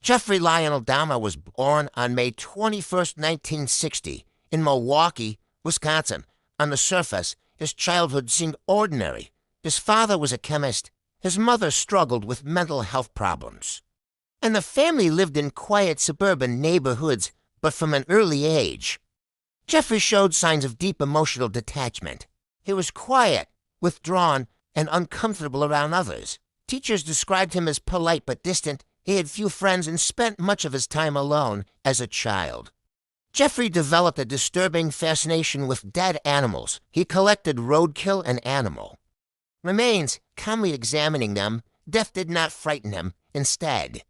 Jeffrey Lionel Dahmer was born on May 21st, 1960, in Milwaukee, Wisconsin. On the surface, his childhood seemed ordinary. His father was a chemist. His mother struggled with mental health problems. And the family lived in quiet suburban neighborhoods, but from an early age. Jeffrey showed signs of deep emotional detachment. He was quiet, withdrawn, and uncomfortable around others. Teachers described him as polite but distant. He had few friends and spent much of his time alone as a child. Jeffrey developed a disturbing fascination with dead animals. He collected roadkill and animal remains, calmly examining them. Death did not frighten him. Instead,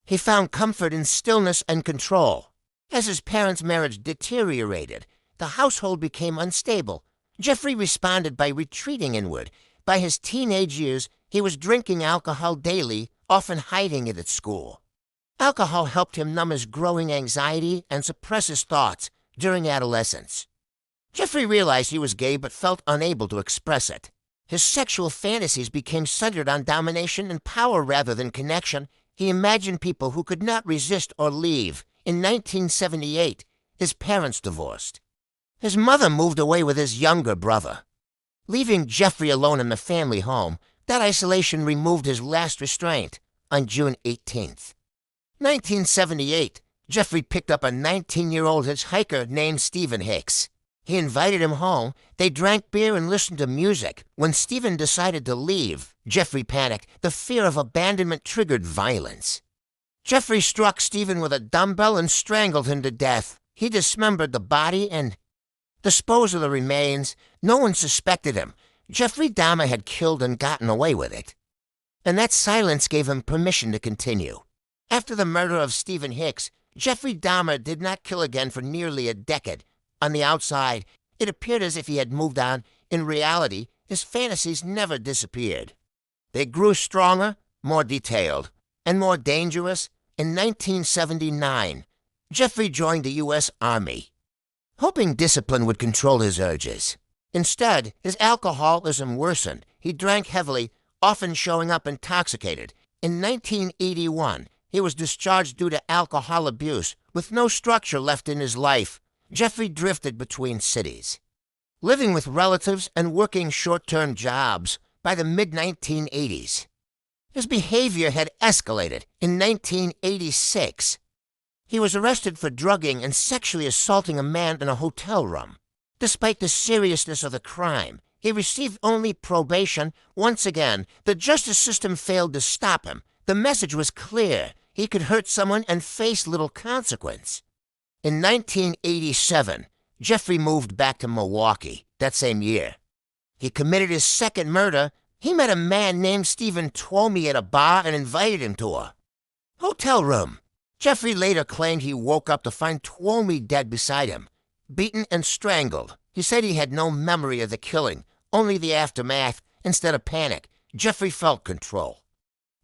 he found comfort in stillness and control. As his parents' marriage deteriorated, the household became unstable. Jeffrey responded by retreating inward. By his teenage years, he was drinking alcohol daily, often hiding it at school. Alcohol helped him numb his growing anxiety and suppress his thoughts during adolescence. Jeffrey realized he was gay but felt unable to express it. His sexual fantasies became centered on domination and power rather than connection. He imagined people who could not resist or leave. In 1978, his parents divorced. His mother moved away with his younger brother, leaving Jeffrey alone in the family home. That isolation removed his last restraint on June 18th. 1978, Jeffrey picked up a 19-year-old hitchhiker named Stephen Hicks. He invited him home. They drank beer and listened to music. When Stephen decided to leave, Jeffrey panicked. The fear of abandonment triggered violence. Jeffrey struck Stephen with a dumbbell and strangled him to death. He dismembered the body and disposed of the remains. No one suspected him. Jeffrey Dahmer had killed and gotten away with it. And that silence gave him permission to continue. After the murder of Stephen Hicks, Jeffrey Dahmer did not kill again for nearly a decade. On the outside, it appeared as if he had moved on. In reality, his fantasies never disappeared. They grew stronger, more detailed, and more dangerous. In 1979, Jeffrey joined the U.S. Army, hoping discipline would control his urges. Instead, his alcoholism worsened. He drank heavily, often showing up intoxicated. In 1981, he was discharged due to alcohol abuse. With no structure left in his life, Jeffrey drifted between cities, living with relatives and working short-term jobs. By the mid-1980s, his behavior had escalated. In 1986, he was arrested for drugging and sexually assaulting a man in a hotel room. Despite the seriousness of the crime, he received only probation. Once again, the justice system failed to stop him. The message was clear. He could hurt someone and face little consequence. In 1987, Jeffrey moved back to Milwaukee that same year. He committed his second murder. He met a man named Stephen Twomey at a bar and invited him to a hotel room. Jeffrey later claimed he woke up to find Twomey dead beside him, beaten and strangled. He said he had no memory of the killing, only the aftermath. Instead of panic, Jeffrey felt control.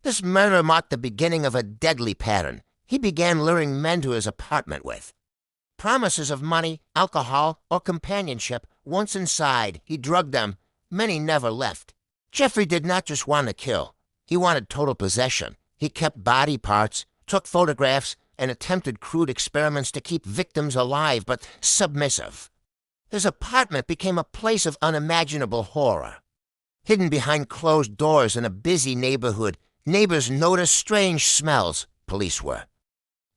This murder marked the beginning of a deadly pattern. He began luring men to his apartment with promises of money, alcohol, or companionship. Once inside, he drugged them. Many never left. Jeffrey did not just want to kill. He wanted total possession. He kept body parts, took photographs, and attempted crude experiments to keep victims alive but submissive. His apartment became a place of unimaginable horror. Hidden behind closed doors in a busy neighborhood, neighbors noticed strange smells. Police were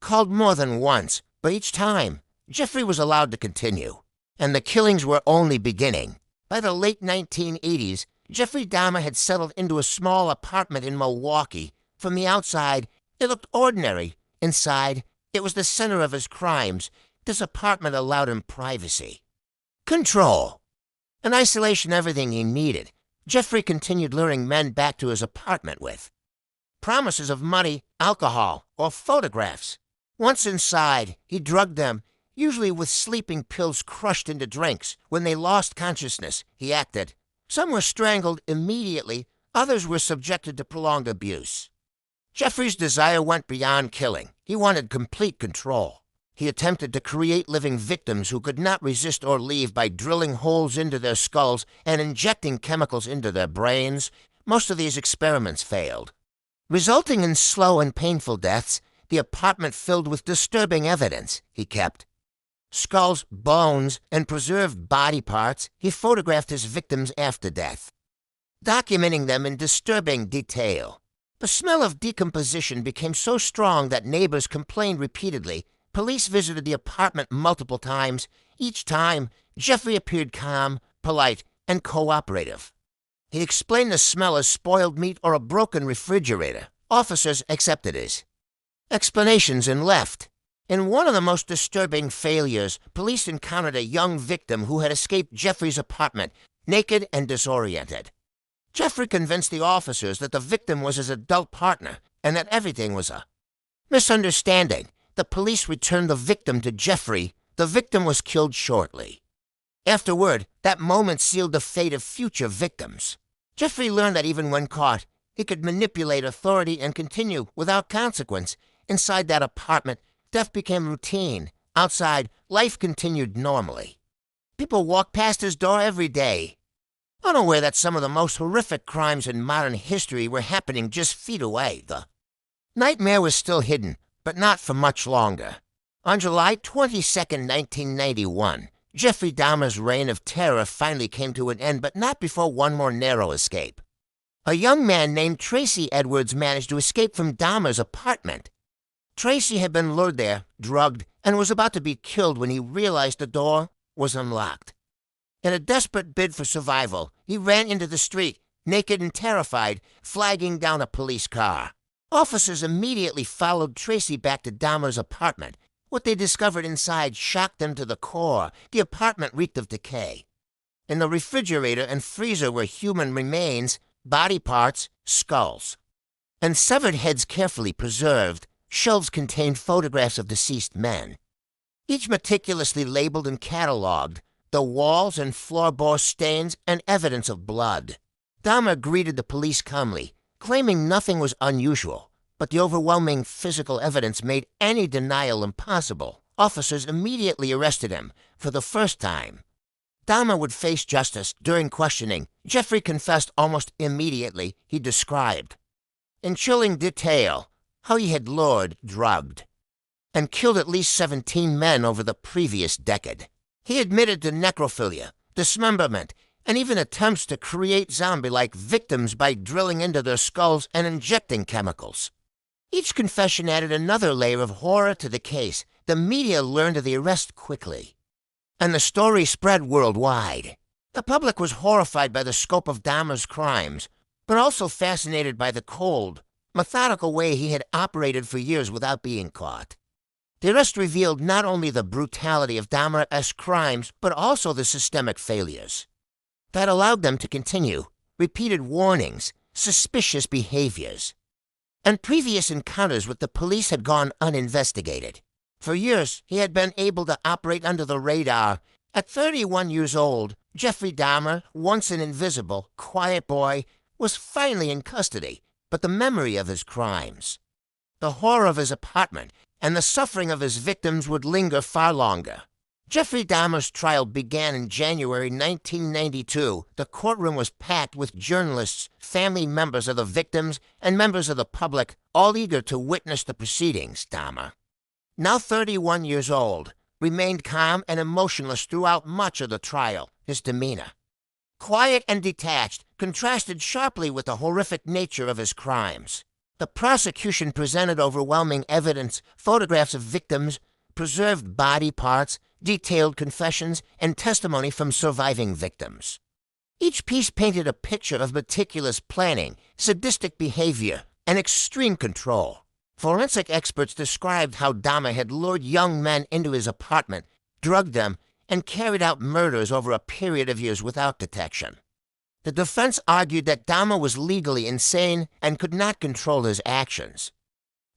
called more than once, but each time, Jeffrey was allowed to continue. And the killings were only beginning. By the late 1980s, Jeffrey Dahmer had settled into a small apartment in Milwaukee. From the outside, it looked ordinary. Inside, it was the center of his crimes. This apartment allowed him privacy, control, and isolation, everything he needed. Jeffrey continued luring men back to his apartment with promises of money, alcohol, or photographs. Once inside, he drugged them, usually with sleeping pills crushed into drinks. When they lost consciousness, he acted. Some were strangled immediately. Others were subjected to prolonged abuse. Jeffrey's desire went beyond killing. He wanted complete control. He attempted to create living victims who could not resist or leave by drilling holes into their skulls and injecting chemicals into their brains. Most of these experiments failed, resulting in slow and painful deaths. the apartment filled with disturbing evidence he kept. Skulls, bones, and preserved body parts, he photographed his victims after death, documenting them in disturbing detail. The smell of decomposition became so strong that neighbors complained repeatedly. Police visited the apartment multiple times. Each time, Jeffrey appeared calm, polite, and cooperative. He explained the smell as spoiled meat or a broken refrigerator. Officers accepted his explanations and left. In one of the most disturbing failures, police encountered a young victim who had escaped Jeffrey's apartment, naked and disoriented. Jeffrey convinced the officers that the victim was his adult partner and that everything was a misunderstanding. The police returned the victim to Jeffrey. The victim was killed shortly. Afterward, that moment sealed the fate of future victims. Jeffrey learned that even when caught, he could manipulate authority and continue without consequence. Inside that apartment, death became routine. Outside, life continued normally. People walked past his door every day, unaware that some of the most horrific crimes in modern history were happening just feet away. The nightmare was still hidden, but not for much longer. On July 22, 1991, Jeffrey Dahmer's reign of terror finally came to an end, but not before one more narrow escape. A young man named Tracy Edwards managed to escape from Dahmer's apartment. Tracy had been lured there, drugged, and was about to be killed when he realized the door was unlocked. In a desperate bid for survival, he ran into the street, naked and terrified, flagging down a police car. Officers immediately followed Tracy back to Dahmer's apartment. What they discovered inside shocked them to the core. The apartment reeked of decay. In the refrigerator and freezer were human remains, body parts, skulls, and severed heads carefully preserved. Shelves contained photographs of deceased men, each meticulously labeled and cataloged. The walls and floor bore stains and evidence of blood. Dahmer greeted the police calmly, claiming nothing was unusual, but the overwhelming physical evidence made any denial impossible. Officers immediately arrested him for the first time. Dahmer would face justice. During questioning, Jeffrey confessed almost immediately. He described, in chilling detail, how he had lured, drugged, and killed at least 17 men over the previous decade. He admitted to necrophilia, dismemberment, and even attempts to create zombie-like victims by drilling into their skulls and injecting chemicals. Each confession added another layer of horror to the case. The media learned of the arrest quickly, and the story spread worldwide. The public was horrified by the scope of Dahmer's crimes, but also fascinated by the cold, methodical way he had operated for years without being caught. The arrest revealed not only the brutality of Dahmer's crimes, but also the systemic failures that allowed them to continue, repeated warnings, suspicious behaviors, and previous encounters with the police had gone uninvestigated. For years, he had been able to operate under the radar. At 31 years old, Jeffrey Dahmer, once an invisible, quiet boy, was finally in custody, but the memory of his crimes, the horror of his apartment, and the suffering of his victims would linger far longer. Jeffrey Dahmer's trial began in January 1992. The courtroom was packed with journalists, family members of the victims, and members of the public, all eager to witness the proceedings. Dahmer, now 31 years old, remained calm and emotionless throughout much of the trial. His demeanor, quiet and detached, contrasted sharply with the horrific nature of his crimes. The prosecution presented overwhelming evidence, photographs of victims, preserved body parts, detailed confessions, and testimony from surviving victims. Each piece painted a picture of meticulous planning, sadistic behavior, and extreme control. Forensic experts described how Dahmer had lured young men into his apartment, drugged them, and carried out murders over a period of years without detection. The defense argued that Dahmer was legally insane and could not control his actions,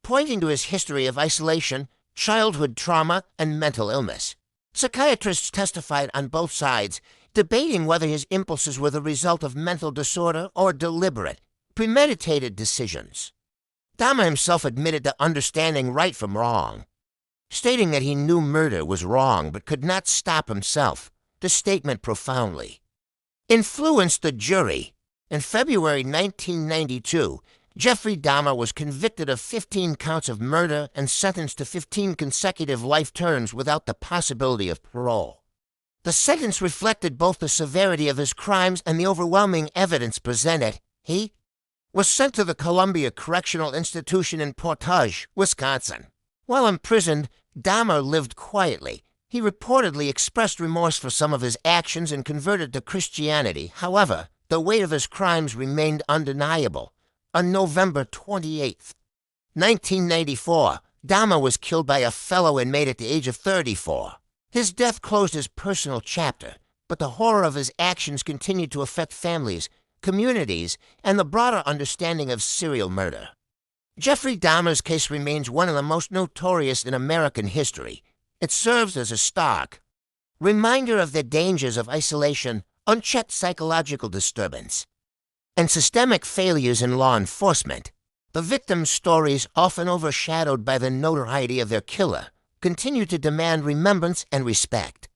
pointing to his history of isolation, childhood trauma, and mental illness. Psychiatrists testified on both sides, debating whether his impulses were the result of mental disorder or deliberate, premeditated decisions. Dahmer himself admitted to understanding right from wrong, stating that he knew murder was wrong but could not stop himself. The statement profoundly influenced the jury. In February 1992, Jeffrey Dahmer was convicted of 15 counts of murder and sentenced to 15 consecutive life terms without the possibility of parole. The sentence reflected both the severity of his crimes and the overwhelming evidence presented. He was sent to the Columbia Correctional Institution in Portage, Wisconsin. While imprisoned, Dahmer lived quietly. He reportedly expressed remorse for some of his actions and converted to Christianity. However, the weight of his crimes remained undeniable. On November 28, 1994, Dahmer was killed by a fellow inmate at the age of 34. His death closed his personal chapter, but the horror of his actions continued to affect families, communities, and the broader understanding of serial murder. Jeffrey Dahmer's case remains one of the most notorious in American history. It serves as a stark reminder of the dangers of isolation, unchecked psychological disturbance, and systemic failures in law enforcement. The victims' stories, often overshadowed by the notoriety of their killer, continue to demand remembrance and respect.